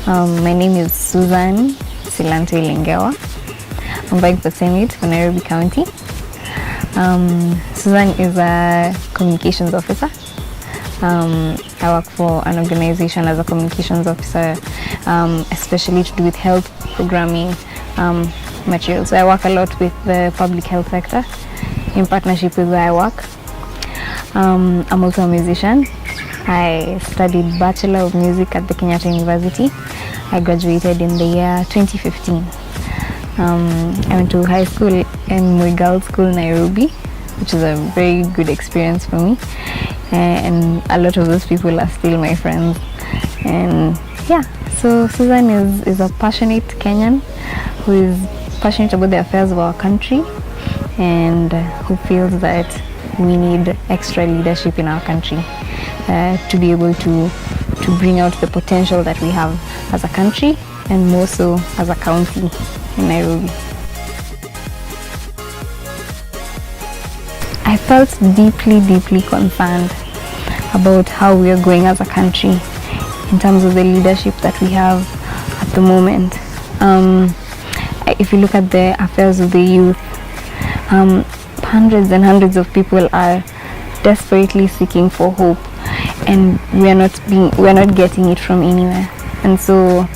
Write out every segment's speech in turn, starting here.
My name is Suzanne Silantoi Lengewa. I'm vying for Senate for Nairobi County. Suzanne is a communications officer. I work for an organization as a communications officer, especially to do with health programming materials. So I work a lot with the public health sector in partnership with where I work. I'm also a musician. I studied Bachelor of Music at the Kenyatta University. I graduated in the year 2015. I went to high school in Moi Girls School, Nairobi, which is a very good experience for me. And a lot of those people are still my friends. And yeah, so Suzanne is a passionate Kenyan who is passionate about the affairs of our country and who feels that we need extra leadership in our country to be able to bring out the potential that we have as a country and more so as a county in Nairobi. I felt deeply concerned about how we are going as a country in terms of the leadership that we have at the moment. If you look at the affairs of the youth, hundreds and hundreds of people are desperately seeking for hope, and we are not getting it from anywhere. And so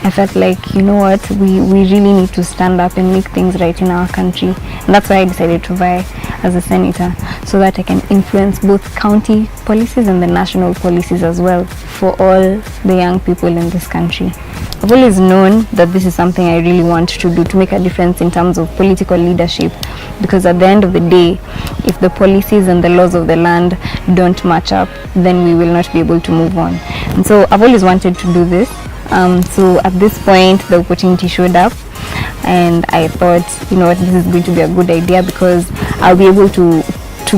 I felt like, you know what, we really need to stand up and make things right in our country. And that's why I decided to vie as a senator, so that I can influence both county policies and the national policies as well for all the young people in this country. I've always known that this is something I really want to do, to make a difference in terms of political leadership, because at the end of the day, if the policies and the laws of the land don't match up, then we will not be able to move on. And so I've always wanted to do this. So at this point, the opportunity showed up, and I thought, you know what, this is going to be a good idea, because I'll be able to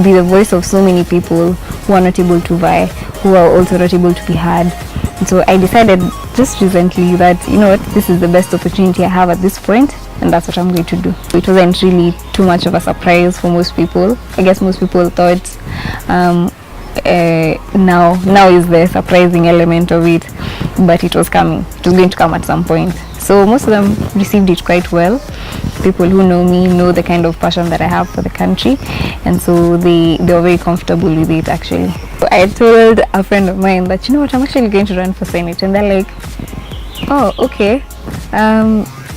be the voice of so many people who are not able to vie, who are also not able to be heard. And so I decided just recently that, you know what, this is the best opportunity I have at this point, and that's what I'm going to do. It wasn't really too much of a surprise for most people. I guess most people thought now is the surprising element of it, but it was coming. It was going to come at some point. So most of them received it quite well. People who know me know the kind of passion that I have for the country, and so they were very comfortable with it actually. So I told a friend of mine that, you know what, I'm actually going to run for Senate, and they're like, oh, okay,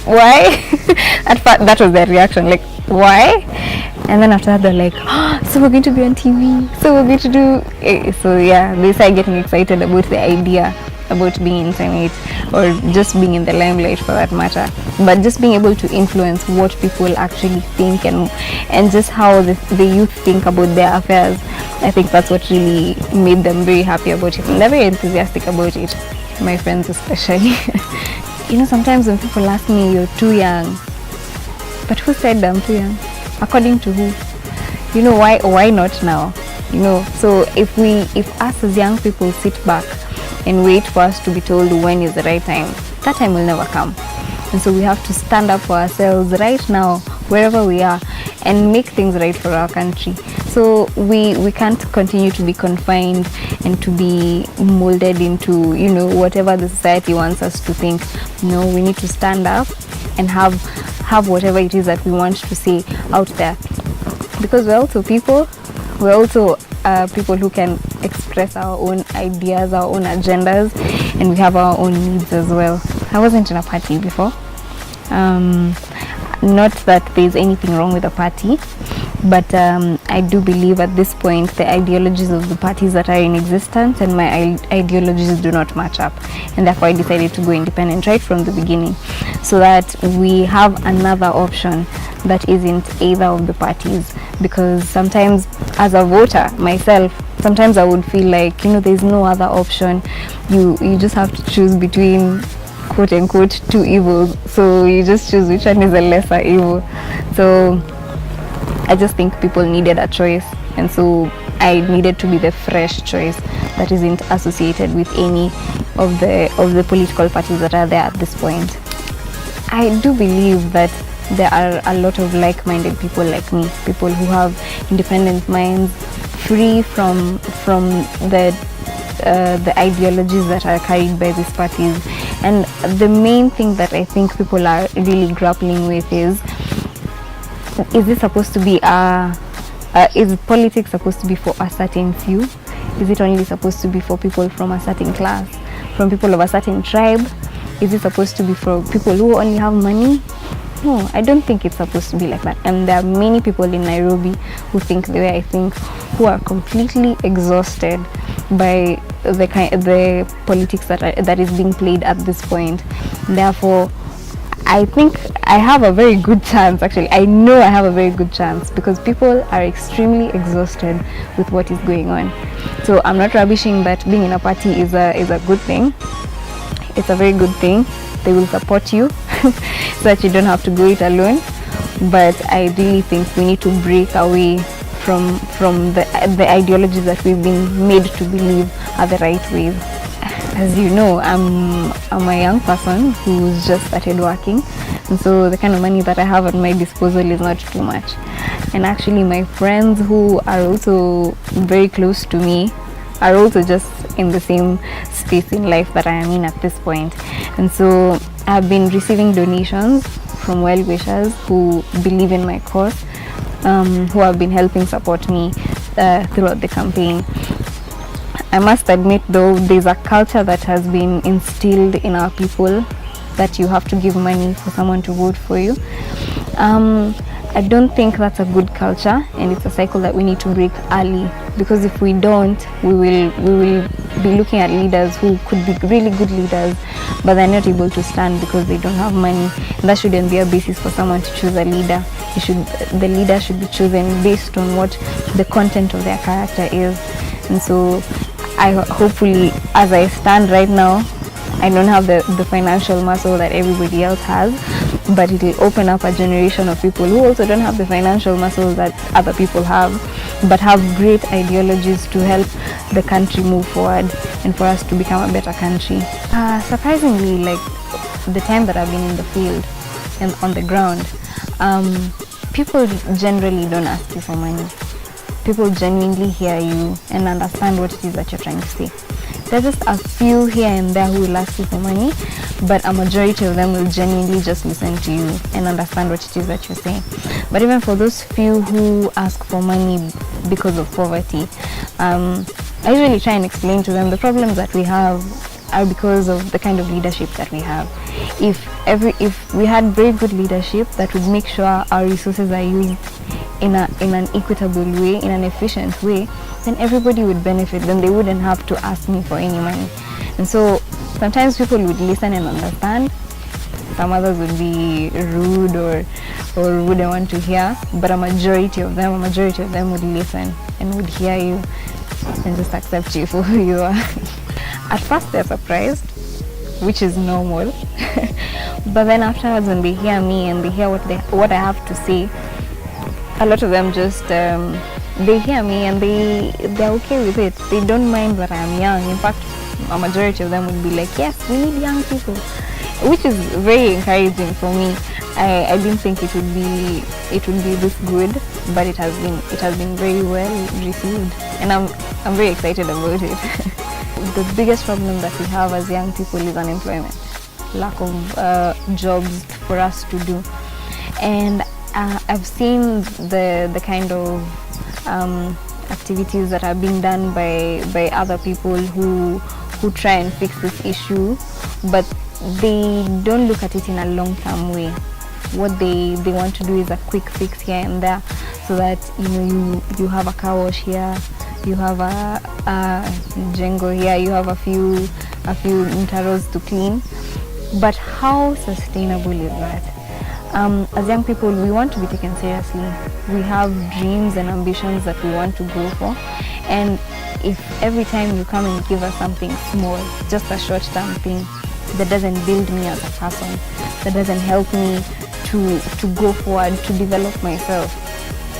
why? At first that was their reaction, like, why? And then after that they're like, oh, so we're going to be on TV, so we're going to do so yeah, they started getting excited about the idea about being in Senate, or just being in the limelight for that matter, but just being able to influence what people actually think and just how the youth think about their affairs. I think that's what really made them very happy about it, and they're very enthusiastic about it, my friends especially. You know, sometimes when people ask me, you're too young, but who said I'm too young? According to who? You know, why not now? You know, so if us as young people sit back and wait for us to be told when is the right time, that time will never come. And so we have to stand up for ourselves right now, wherever we are, and make things right for our country. So we can't continue to be confined and to be molded into, you know, whatever the society wants us to think. No, we need to stand up and have whatever it is that we want to say out there, because we're also people. We're also people who can express our own ideas, our own agendas, and we have our own needs as well. I wasn't in a party before. Not that there's anything wrong with a party, but I do believe at this point the ideologies of the parties that are in existence and my ideologies do not match up, and therefore I decided to go independent right from the beginning, so that we have another option that isn't either of the parties. Because sometimes as a voter myself, sometimes I would feel like, you know, there's no other option. You just have to choose between quote unquote two evils, so you just choose which one is the lesser evil. So I just think people needed a choice, and so I needed to be the fresh choice that isn't associated with any of the political parties that are there at this point. I do believe that there are a lot of like-minded people like me, people who have independent minds, free from the ideologies that are carried by these parties, And the main thing that I think people are really grappling with is this supposed to be is politics supposed to be for a certain few? Is it only supposed to be for people from a certain class, from people of a certain tribe? Is it supposed to be for people who only have money? No, I don't think it's supposed to be like that. And there are many people in Nairobi who think the way I think, who are completely exhausted by the politics that is being played at this point. Therefore, I think I have a very good chance. Actually, I know I have a very good chance because people are extremely exhausted with what is going on. So I'm not rubbishing that being in a party is a good thing. It's a very good thing. They will support you so that you don't have to go it alone. But I really think we need to break away from the ideologies that we've been made to believe are the right ways. As you know, I'm a young person who's just started working, and so the kind of money that I have at my disposal is not too much. And actually my friends who are also very close to me are also just in the same space in life that I am in at this point. And so I've been receiving donations from well-wishers who believe in my cause, who have been helping support me throughout the campaign. I must admit though, there's a culture that has been instilled in our people that you have to give money for someone to vote for you. I don't think that's a good culture, and it's a cycle that we need to break early, because if we don't, we will be looking at leaders who could be really good leaders, but they're not able to stand because they don't have money. And that shouldn't be a basis for someone to choose a leader. The leader should be chosen based on what the content of their character is. And so hopefully, as I stand right now, I don't have the financial muscle that everybody else has, but it will open up a generation of people who also don't have the financial muscle that other people have, but have great ideologies to help the country move forward and for us to become a better country. Surprisingly, like the time that I've been in the field and on the ground, people generally don't ask you for money. People genuinely hear you and understand what it is that you're trying to say. There's just a few here and there who will ask you for money, but a majority of them will genuinely just listen to you and understand what it is that you're saying. But even for those few who ask for money because of poverty, I usually try and explain to them the problems that we have are because of the kind of leadership that we have. If we had very good leadership that would make sure our resources are used in an equitable way, in an efficient way, then everybody would benefit. Then they wouldn't have to ask me for any money. And so sometimes people would listen and understand. Some others would be rude or wouldn't want to hear. But a majority of them would listen and would hear you and just accept you for who you are. At first they're surprised, which is normal. But then afterwards, when they hear me and they hear what I have to say, a lot of them just they hear me and they're okay with it. They don't mind that I'm young. In fact, a majority of them would be like, yes, we need young people, which is very encouraging for me. I didn't think it would be this good, but it has been very well received, and I'm very excited about it. The biggest problem that we have as young people is unemployment, lack of jobs for us to do. And I've seen the kind of activities that are being done by other people who try and fix this issue, but they don't look at it in a long-term way. What they want to do is a quick fix here and there, so that you have a car wash here, you have a jengo here, you have a few mtaros to clean. But how sustainable is that? As young people, we want to be taken seriously. We have dreams and ambitions that we want to go for, and if every time you come and give us something small, just a short-term thing that doesn't build me as a person, that doesn't help me to go forward, to develop myself,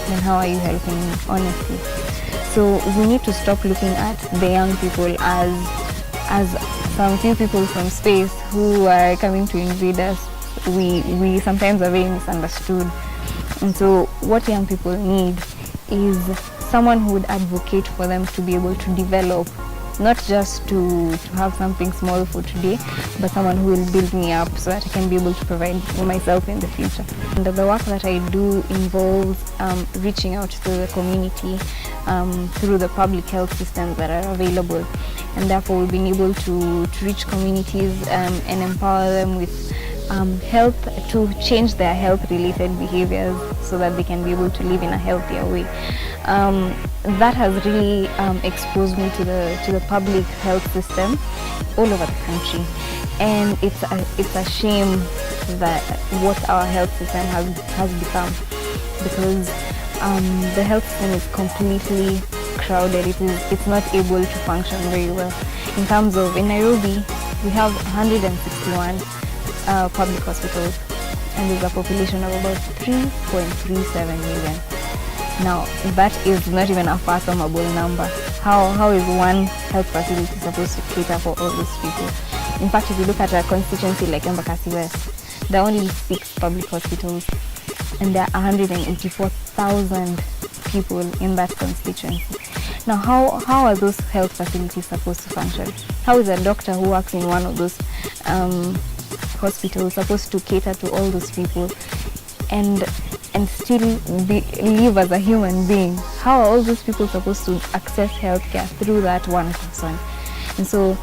then how are you helping me, honestly? So we need to stop looking at the young people as some few people from space who are coming to invade us. We sometimes are very misunderstood. And so what young people need is someone who would advocate for them to be able to develop not just to have something small for today, but someone who will build me up so that I can be able to provide for myself in the future. And the work that I do involves reaching out to the community through the public health systems that are available, and therefore we've been able to reach communities and empower them with help to change their health related behaviors so that they can be able to live in a healthier way. That has really exposed me to the public health system all over the country, and it's a shame that what our health system has become, because the health system is completely crowded. It's not able to function very well. In terms of, in Nairobi, we have 161 public hospitals, and there's a population of about 3.37 million. Now, that is not even a fathomable number. How is one health facility supposed to cater for all those people? In fact, if you look at a constituency like Embakasi West, there are only 6 public hospitals, and there are 184,000 people in that constituency. Now, how are those health facilities supposed to function? How is a doctor who works in one of those hospitals supposed to cater to all those people and still live as a human being? How are all those people supposed to access healthcare through that one person? And so,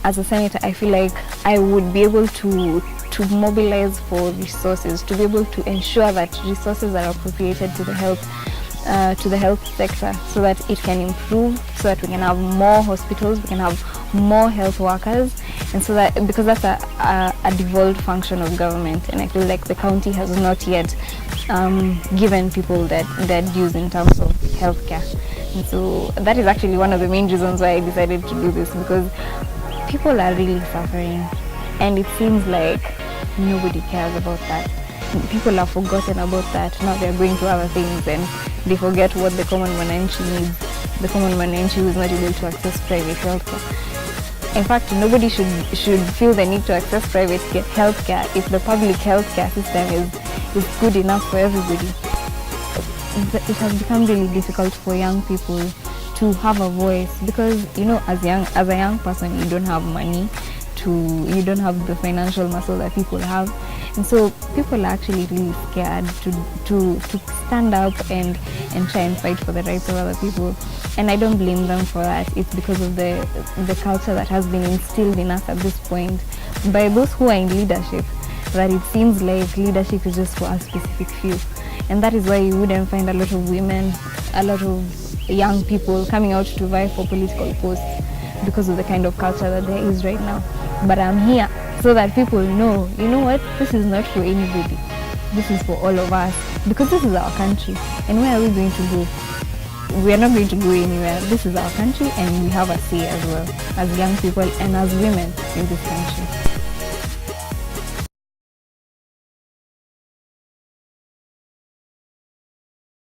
as a senator, I feel like I would be able to mobilize for resources, to be able to ensure that resources are appropriated to the health sector, so that it can improve, so that we can have more hospitals, we can have more health workers, and so that, because that's a devolved function of government, and I feel like the county has not yet given people their dues in terms of healthcare. And so that is actually one of the main reasons why I decided to do this, because people are really suffering, and it seems like nobody cares about that. People have forgotten about that. Now they're going to other things, and they forget what the common mananchi needs. The common mananchi who is not able to access private healthcare. In fact, nobody should feel the need to access private healthcare if the public healthcare system is good enough for everybody. It has become really difficult for young people to have a voice, because as a young person, you don't have money, you don't have the financial muscle that people have, and so people are actually really scared to stand up and try and fight for the rights of other people. And I don't blame them for that. It's because of the culture that has been instilled in us at this point by those who are in leadership, that it seems like leadership is just for a specific few. And that is why you wouldn't find a lot of women, a lot of young people coming out to vie for political posts, because of the kind of culture that there is right now. But I'm here so that people know, what, this is not for anybody. This is for all of us, because this is our country. And where are we going to go? We are not going to go anywhere. This is our country, and we have a say as well, as young people and as women in this country.